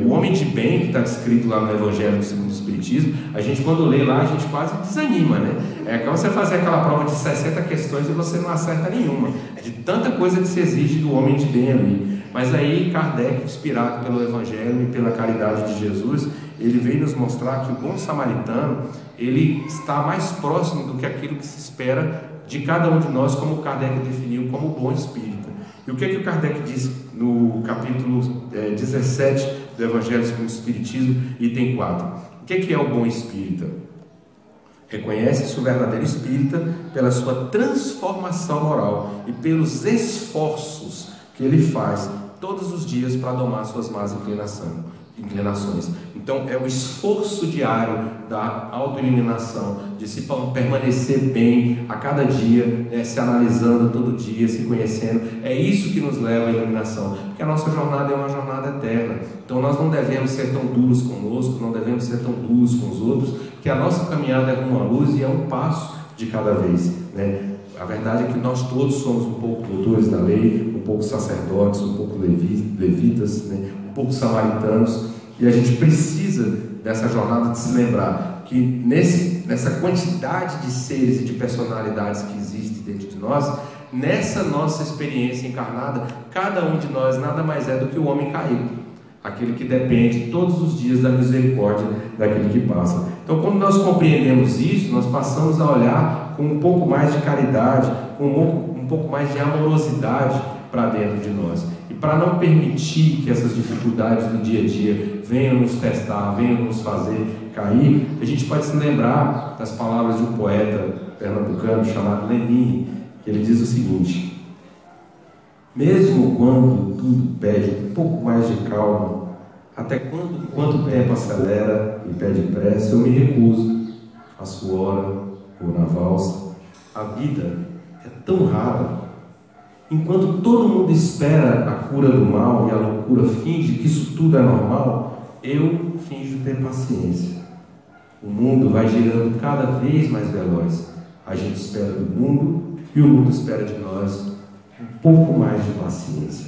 O homem de bem, que está descrito lá no Evangelho segundo o Espiritismo, a gente, quando lê lá, a gente quase desanima, É como você fazer aquela prova de 60 questões e você não acerta nenhuma, de tanta coisa que se exige do homem de bem ali. Mas aí Kardec, inspirado pelo Evangelho e pela caridade de Jesus, ele veio nos mostrar que o bom samaritano, ele está mais próximo do que aquilo que se espera de cada um de nós, como Kardec definiu como bom espírita. E o que o Kardec diz no capítulo 17 do Evangelho segundo o Espiritismo, item 4? O que é o bom espírita? Reconhece-se o verdadeiro espírita pela sua transformação moral e pelos esforços que ele faz todos os dias para domar suas más inclinações. Então é o esforço diário da autoeliminação, de se permanecer bem a cada dia, se analisando todo dia, se conhecendo. É isso que nos leva à iluminação, porque a nossa jornada é uma jornada eterna. Então nós não devemos ser tão duros conosco, não devemos ser tão duros com os outros, porque a nossa caminhada é rumo à luz e é um passo de cada vez, A verdade é que nós todos somos um pouco doutores da lei, um pouco sacerdotes, um pouco levitas, um pouco samaritanos, e a gente precisa dessa jornada de se lembrar que nessa quantidade de seres e de personalidades que existem dentro de nós, nessa nossa experiência encarnada, cada um de nós nada mais é do que o homem caído, aquele que depende todos os dias da misericórdia daquele que passa. Então, quando nós compreendemos isso, nós passamos a olhar com um pouco mais de caridade, com um pouco mais de amorosidade para dentro de nós. E para não permitir que essas dificuldades do dia a dia venham nos testar, venham nos fazer cair, a gente pode se lembrar das palavras de um poeta pernambucano chamado Lenine, que ele diz o seguinte: mesmo quando tudo pede um pouco mais de calma, Até quanto tempo acelera e pede pressa, eu me recuso, faço hora ou na valsa. A vida é tão rara. Enquanto todo mundo espera a cura do mal e a loucura finge que isso tudo é normal, eu finjo ter paciência. O mundo vai girando cada vez mais veloz. A gente espera do mundo e o mundo espera de nós um pouco mais de paciência.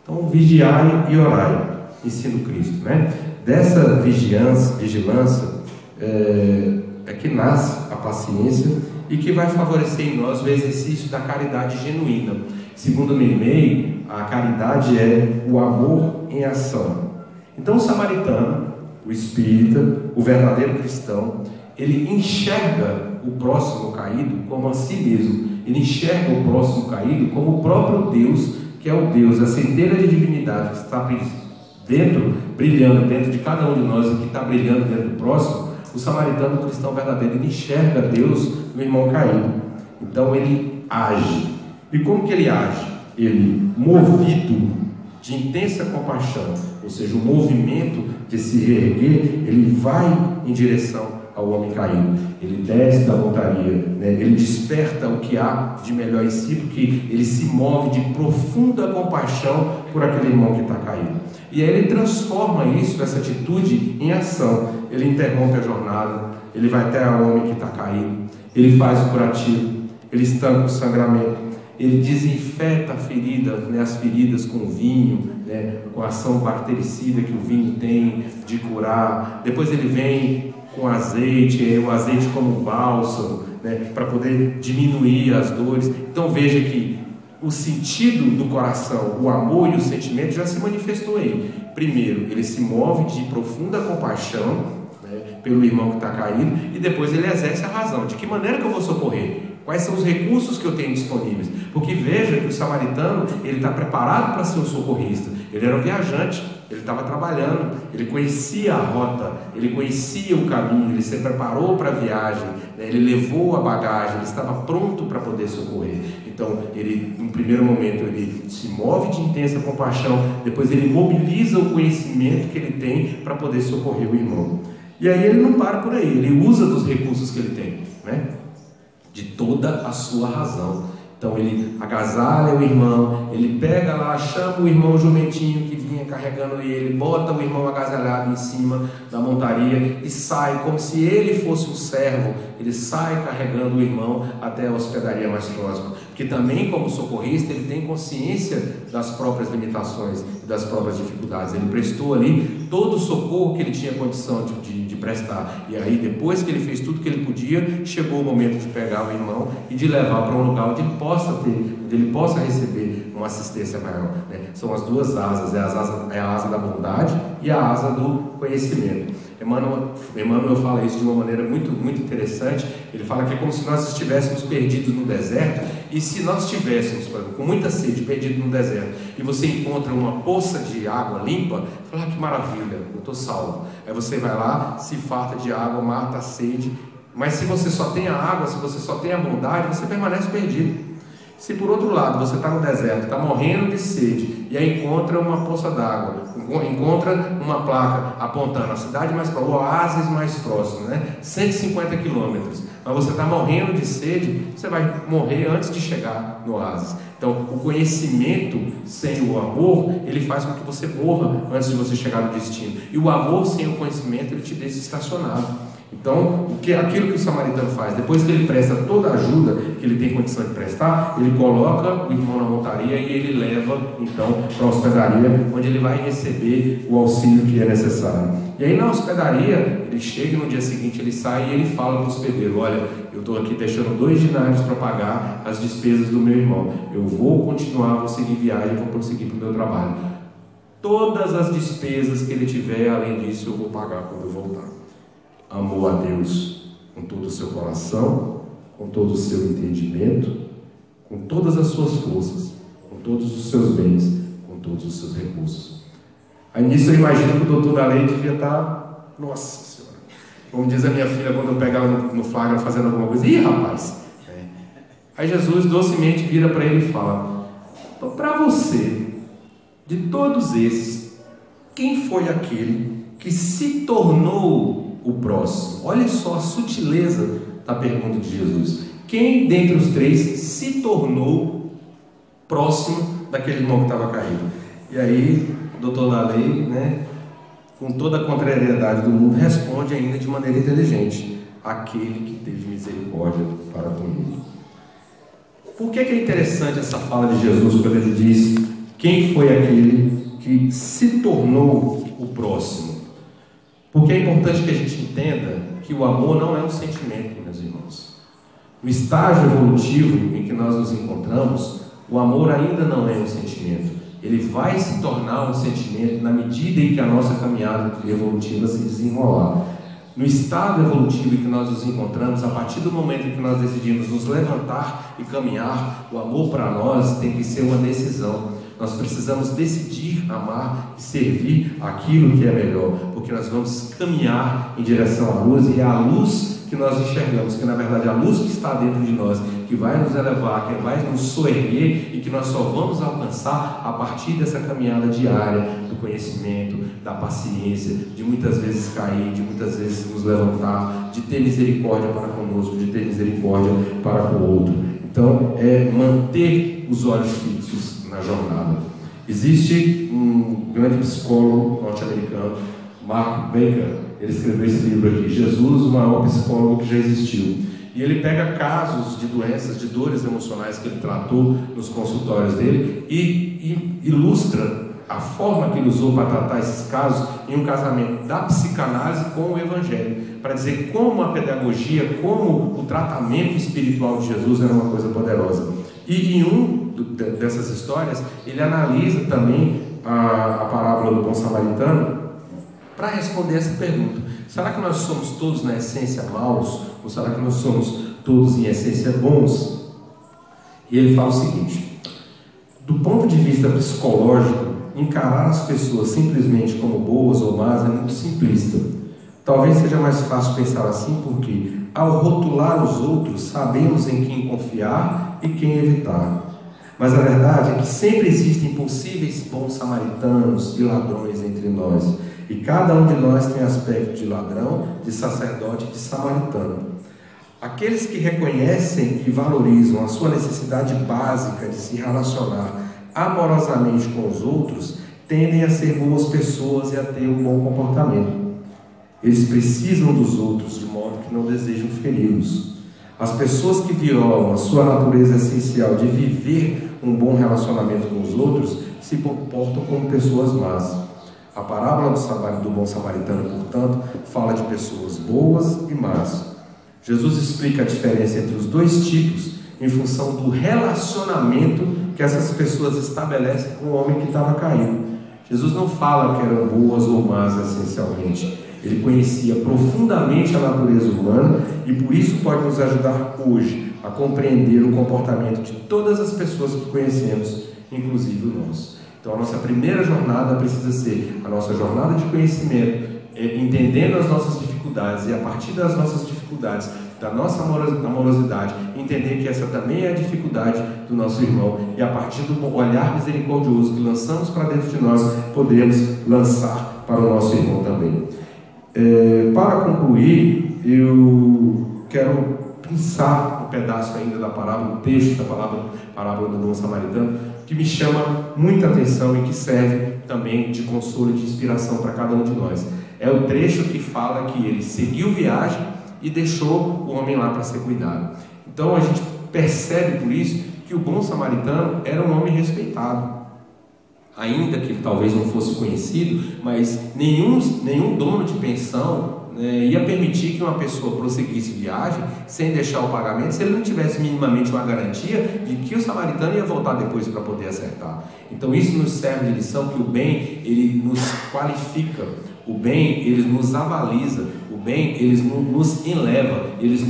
Então, vigiai e orai, ensina Cristo, né? Dessa vigilância é que nasce a paciência e que vai favorecer em nós o exercício da caridade genuína. Segundo Meimei, a caridade é o amor em ação. Então, o samaritano, o espírita, o verdadeiro cristão, ele enxerga o próximo caído como a si mesmo. Ele enxerga o próximo caído como o próprio Deus, que é o Deus, a centelha de divindade que está brilhando dentro de cada um de nós e que está brilhando dentro do próximo. O samaritano, o cristão verdadeiro, ele enxerga Deus no irmão caído. Então ele age. E como que ele age? Ele, movido de intensa compaixão, ou seja, o movimento de se reerguer, ele vai em direção ao homem caído. Ele desce da montaria, né? Ele desperta o que há de melhor em si, porque ele se move de profunda compaixão por aquele irmão que está caído. E aí ele transforma isso, essa atitude, em ação. Ele interrompe a jornada, ele vai até o homem que está caído, ele faz o curativo, ele estanca o sangramento, ele desinfeta a ferida, né, as feridas com vinho, né, com a ação bactericida que o vinho tem de curar. Depois ele vem com azeite, o azeite como um bálsamo, né, para poder diminuir as dores. Então veja que o sentido do coração, o amor e o sentimento já se manifestou aí. Primeiro, ele se move de profunda compaixão, né, pelo irmão que está caído, e depois ele exerce a razão. De que maneira que eu vou socorrer? Quais são os recursos que eu tenho disponíveis? Porque veja que o samaritano, ele está preparado para ser um socorrista. Ele era um viajante, ele estava trabalhando, ele conhecia a rota, ele conhecia o caminho, ele se preparou para a viagem, né? Ele levou a bagagem, ele estava pronto para poder socorrer. Então, ele, no primeiro momento, ele se move de intensa compaixão, depois ele mobiliza o conhecimento que ele tem para poder socorrer o irmão. E aí ele não para por aí, ele usa dos recursos que ele tem, né? De toda a sua razão. Então ele agasalha o irmão, ele pega lá, chama o irmão jumentinho que vinha carregando ele, bota o irmão agasalhado em cima da montaria e sai como se ele fosse um servo. Ele sai carregando o irmão até a hospedaria mais próxima, porque também como socorrista ele tem consciência das próprias limitações e das próprias dificuldades. Ele prestou ali todo o socorro que ele tinha condição de prestar, e aí depois que ele fez tudo que ele podia, chegou o momento de pegar o irmão e de levar para um lugar onde ele possa receber uma assistência maior, né? São as duas asas, é a asa da bondade e a asa do conhecimento. Emmanuel fala isso de uma maneira muito, muito interessante. Ele fala que é como se nós estivéssemos perdidos no deserto, e se nós estivéssemos, por exemplo, com muita sede, perdido no deserto, e você encontra uma poça de água limpa, fala, que maravilha, eu estou salvo. Aí você vai lá, se farta de água, mata a sede. Mas se você só tem a água, se você só tem a bondade, você permanece perdido. Se por outro lado você está no deserto, está morrendo de sede, e aí encontra uma poça d'água, encontra uma placa apontando a cidade mais próxima, o oásis mais próximo, né? 150 quilômetros, mas você está morrendo de sede, você vai morrer antes de chegar no oásis. Então o conhecimento sem o amor, ele faz com que você morra antes de você chegar no destino, e o amor sem o conhecimento, ele te deixa estacionado. Então, aquilo que o samaritano faz, depois que ele presta toda a ajuda que ele tem condição de prestar, ele coloca o irmão na montaria e ele leva, então, para a hospedaria, onde ele vai receber o auxílio que é necessário. E aí na hospedaria, ele chega e no dia seguinte ele sai e ele fala para o hospedeiro, olha, eu estou aqui deixando 2 dinários para pagar as despesas do meu irmão, eu vou continuar, vou seguir viagem, vou prosseguir para o meu trabalho. Todas as despesas que ele tiver, além disso, eu vou pagar quando eu voltar. Amou a Deus com todo o seu coração, com todo o seu entendimento, com todas as suas forças, com todos os seus bens, com todos os seus recursos. Aí nisso eu imagino que o doutor da lei devia estar, nossa senhora, como diz a minha filha quando eu pego ela no flagra fazendo alguma coisa, ih rapaz! Aí Jesus docemente vira para ele e fala, então para você, de todos esses, o quem foi aquele que se tornou o próximo? Olha só a sutileza da pergunta de Jesus. Quem dentre os três se tornou próximo daquele irmão que estava caído? E aí o doutor Laley, com toda a contrariedade do mundo, responde ainda de maneira inteligente: aquele que teve misericórdia para com ele. Por que é interessante essa fala de Jesus quando ele diz quem foi aquele que se tornou o próximo? Porque é importante que a gente entenda que o amor não é um sentimento, meus irmãos. No estágio evolutivo em que nós nos encontramos, o amor ainda não é um sentimento. Ele vai se tornar um sentimento na medida em que a nossa caminhada evolutiva se desenrolar. No estado evolutivo em que nós nos encontramos, a partir do momento em que nós decidimos nos levantar e caminhar, o amor para nós tem que ser uma decisão. Nós precisamos decidir amar e servir aquilo que é melhor, porque nós vamos caminhar em direção à luz, e é a luz que nós enxergamos, que na verdade é a luz que está dentro de nós, que vai nos elevar, que vai nos soerguer, e que nós só vamos alcançar a partir dessa caminhada diária do conhecimento, da paciência, de muitas vezes cair, de muitas vezes nos levantar, de ter misericórdia para conosco, de ter misericórdia para com o outro. Então, é manter os olhos fixos na jornada. Existe um grande psicólogo norte-americano, Mark Baker. Ele escreveu esse livro aqui, Jesus, o maior psicólogo que já existiu. E ele pega casos de doenças, de dores emocionais que ele tratou nos consultórios dele e ilustra a forma que ele usou para tratar esses casos em um casamento da psicanálise com o Evangelho, para dizer como a pedagogia, como o tratamento espiritual de Jesus era uma coisa poderosa. E em dessas histórias, ele analisa também a parábola do bom samaritano para responder essa pergunta: será que nós somos todos na essência maus? Ou será que nós somos todos em essência bons? E ele fala o seguinte: do ponto de vista psicológico, encarar as pessoas simplesmente como boas ou más é muito simplista. Talvez seja mais fácil pensar assim porque, ao rotular os outros, sabemos em quem confiar e quem evitar. Mas a verdade é que sempre existem possíveis bons samaritanos e ladrões entre nós. E cada um de nós tem aspecto de ladrão, de sacerdote e de samaritano. Aqueles que reconhecem e valorizam a sua necessidade básica de se relacionar amorosamente com os outros tendem a ser boas pessoas e a ter um bom comportamento. Eles precisam dos outros de modo que não desejam feri-los. As pessoas que violam a sua natureza essencial de viver um bom relacionamento com os outros se comportam como pessoas más. A parábola do bom samaritano, portanto, fala de pessoas boas e más. Jesus explica a diferença entre os dois tipos em função do relacionamento que essas pessoas estabelecem com o homem que estava caído. Jesus não fala que eram boas ou más essencialmente. Ele conhecia profundamente a natureza humana e por isso pode nos ajudar hoje a compreender o comportamento de todas as pessoas que conhecemos, inclusive o nosso. Então a nossa primeira jornada precisa ser a nossa jornada de conhecimento, entendendo as nossas dificuldades, e a partir das nossas dificuldades, da nossa amorosidade, entender que essa também é a dificuldade do nosso irmão, e a partir do olhar misericordioso que lançamos para dentro de nós, podemos lançar para o nosso irmão também. Para concluir, eu quero pensar um pedaço ainda da parábola, um texto da parábola do bom samaritano, que me chama muita atenção e que serve também de consolo e de inspiração para cada um de nós. É o trecho que fala que ele seguiu viagem e deixou o homem lá para ser cuidado. Então a gente percebe por isso que o bom samaritano era um homem respeitado. Ainda que ele talvez não fosse conhecido, mas nenhum dono de pensão ia permitir que uma pessoa prosseguisse viagem sem deixar o pagamento, se ele não tivesse minimamente uma garantia de que o samaritano ia voltar depois para poder acertar. Então isso nos serve de lição, que o bem, ele nos qualifica, o bem, ele nos avaliza, o bem, ele nos eleva, ele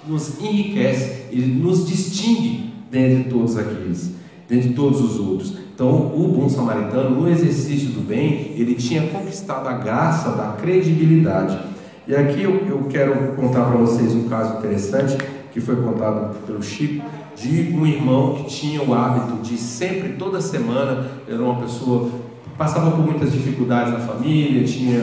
nos enriquece, ele nos distingue dentre todos aqueles, dentre todos os outros. Então o bom samaritano, no exercício do bem, ele tinha conquistado a graça da credibilidade. E aqui eu quero contar para vocês um caso interessante, que foi contado pelo Chico, de um irmão que tinha o hábito de sempre, toda semana, era uma pessoa passava por muitas dificuldades na família, tinha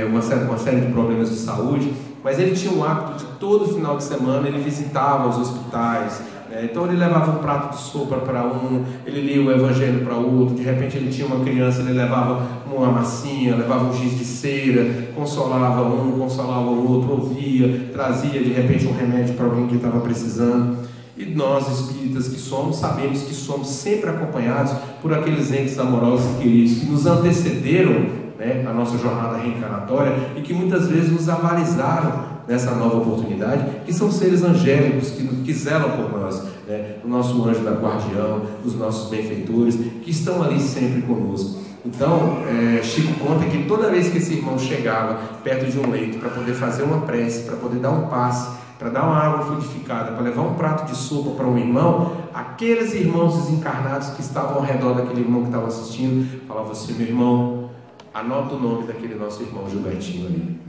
uma série de problemas de saúde, mas ele tinha o hábito de todo final de semana ele visitava os hospitais. Então ele levava um prato de sopa para um, ele lia o evangelho para outro, de repente ele tinha uma criança, ele levava uma massinha, levava um giz de cera, consolava um, consolava o outro, ouvia, trazia de repente um remédio para alguém que estava precisando. E nós espíritas que somos, sabemos que somos sempre acompanhados por aqueles entes amorosos e queridos que nos antecederam, a nossa jornada reencarnatória e que muitas vezes nos avalizaram nessa nova oportunidade, que são seres angélicos que zelam por nós, o nosso anjo da guardião, os nossos benfeitores, que estão ali sempre conosco. Então, Chico conta que toda vez que esse irmão chegava perto de um leito para poder fazer uma prece, para poder dar um passe, para dar uma água fluidificada, para levar um prato de sopa para um irmão, aqueles irmãos desencarnados que estavam ao redor daquele irmão que estava assistindo, falavam assim: meu irmão, anota o nome daquele nosso irmão Gilbertinho ali,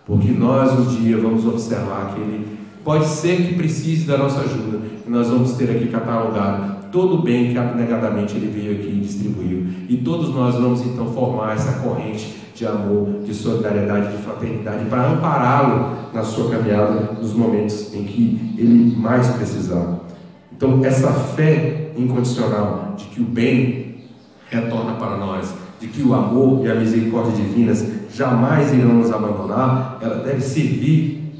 porque nós um dia vamos observar que ele pode ser que precise da nossa ajuda, e nós vamos ter aqui catalogado todo o bem que abnegadamente ele veio aqui e distribuiu, e todos nós vamos então formar essa corrente de amor, de solidariedade, de fraternidade, para ampará-lo na sua caminhada nos momentos em que ele mais precisar. Então essa fé incondicional de que o bem retorna para nós, de que o amor e a misericórdia divinas jamais irão nos abandonar, ela deve servir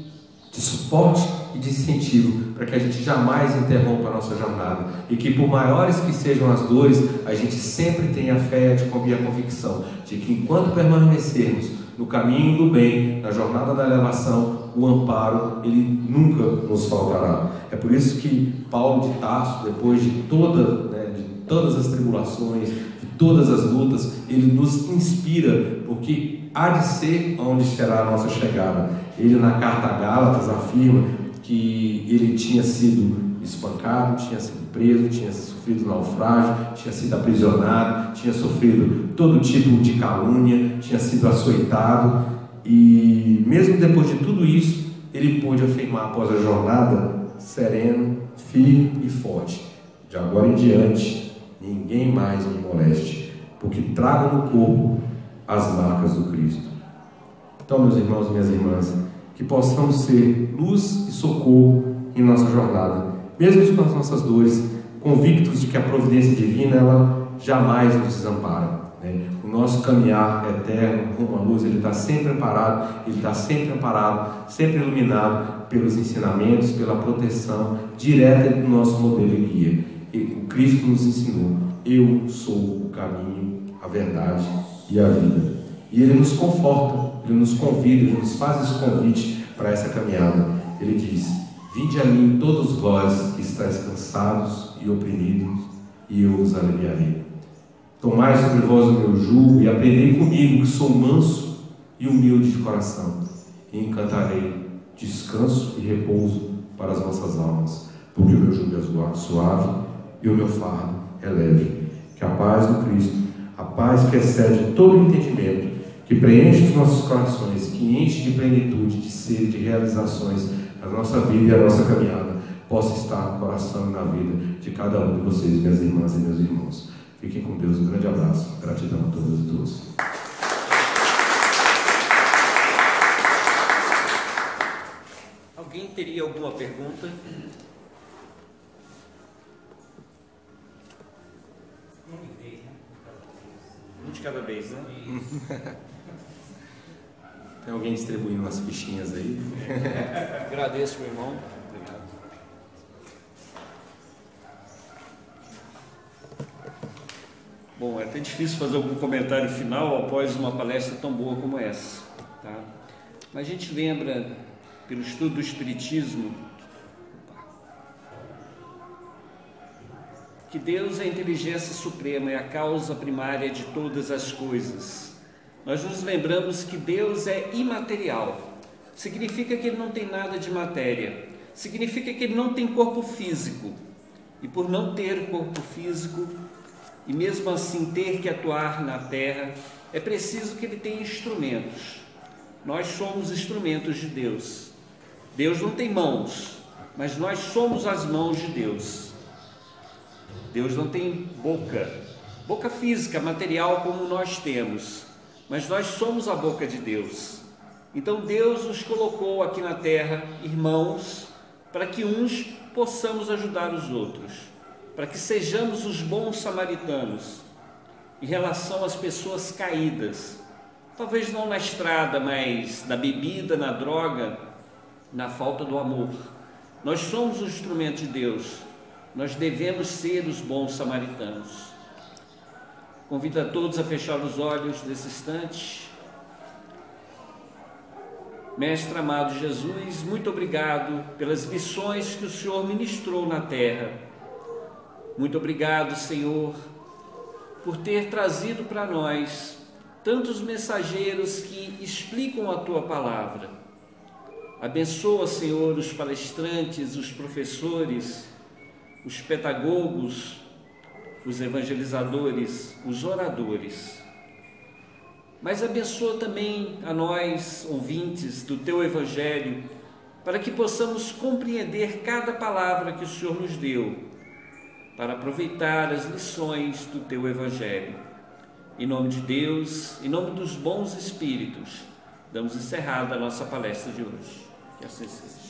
de suporte e de incentivo para que a gente jamais interrompa a nossa jornada, e que por maiores que sejam as dores, a gente sempre tenha a fé e a convicção de que enquanto permanecermos no caminho do bem, na jornada da elevação, o amparo ele nunca nos faltará. É por isso que Paulo de Tarso, depois de todas as tribulações, de todas as lutas, ele nos inspira, porque há de ser onde será a nossa chegada. Ele na carta a Gálatas afirma que ele tinha sido espancado, tinha sido preso, tinha sofrido naufrágio, tinha sido aprisionado, tinha sofrido todo tipo de calúnia, tinha sido açoitado, e mesmo depois de tudo isso, ele pôde afirmar após a jornada, sereno, firme e forte: de agora em diante, ninguém mais me moleste, porque trago no corpo as marcas do Cristo. Então, meus irmãos e minhas irmãs, que possamos ser luz e socorro em nossa jornada, mesmo com as nossas dores, convictos de que a providência divina ela jamais nos desampara. O nosso caminhar eterno rumo à luz, ele está sempre amparado, ele está sempre amparado, sempre iluminado pelos ensinamentos, pela proteção direta do nosso modelo e guia. E o Cristo nos ensinou: eu sou o caminho, a verdade e a vida. E ele nos conforta, ele nos convida, ele nos faz esse convite para essa caminhada. Ele diz: vinde a mim todos vós que estáis cansados e oprimidos, e eu os aliviarei. Tomai sobre vós o meu jugo e aprendei comigo, que sou manso e humilde de coração, e encantarei descanso e repouso para as vossas almas, porque o meu jugo é suave e o meu fardo é leve. Que a paz do Cristo, a paz que excede todo o entendimento, que preenche os nossos corações, que enche de plenitude, de ser, de realizações a nossa vida e a nossa caminhada, possa estar no coração e na vida de cada um de vocês, minhas irmãs e meus irmãos. Fiquem com Deus, um grande abraço, gratidão a todas e todos. Alguém teria alguma pergunta? Um de cada vez, né? Tem alguém distribuindo umas fichinhas aí? Agradeço, meu irmão. Obrigado. Bom, é até difícil fazer algum comentário final após uma palestra tão boa como essa, tá? Mas a gente lembra, pelo estudo do Espiritismo, que Deus é a inteligência suprema, é a causa primária de todas as coisas. Nós nos lembramos que Deus é imaterial, significa que Ele não tem nada de matéria, significa que Ele não tem corpo físico, e por não ter corpo físico, e mesmo assim ter que atuar na terra, é preciso que Ele tenha instrumentos. Nós somos instrumentos de Deus. Deus não tem mãos, mas nós somos as mãos de Deus. Deus não tem boca, boca física, material como nós temos, mas nós somos a boca de Deus. Então Deus nos colocou aqui na terra, irmãos, para que uns possamos ajudar os outros, para que sejamos os bons samaritanos em relação às pessoas caídas, talvez não na estrada, mas na bebida, na droga, na falta do amor. Nós somos o instrumento de Deus, nós devemos ser os bons samaritanos. Convido a todos a fechar os olhos nesse instante. Mestre amado Jesus, muito obrigado pelas lições que o Senhor ministrou na terra. Muito obrigado, Senhor, por ter trazido para nós tantos mensageiros que explicam a Tua palavra. Abençoa, Senhor, os palestrantes, os professores, os pedagogos, os evangelizadores, os oradores. Mas abençoa também a nós, ouvintes do Teu Evangelho, para que possamos compreender cada palavra que o Senhor nos deu, para aproveitar as lições do Teu Evangelho. Em nome de Deus, em nome dos bons Espíritos, damos encerrada a nossa palestra de hoje. Que assim seja.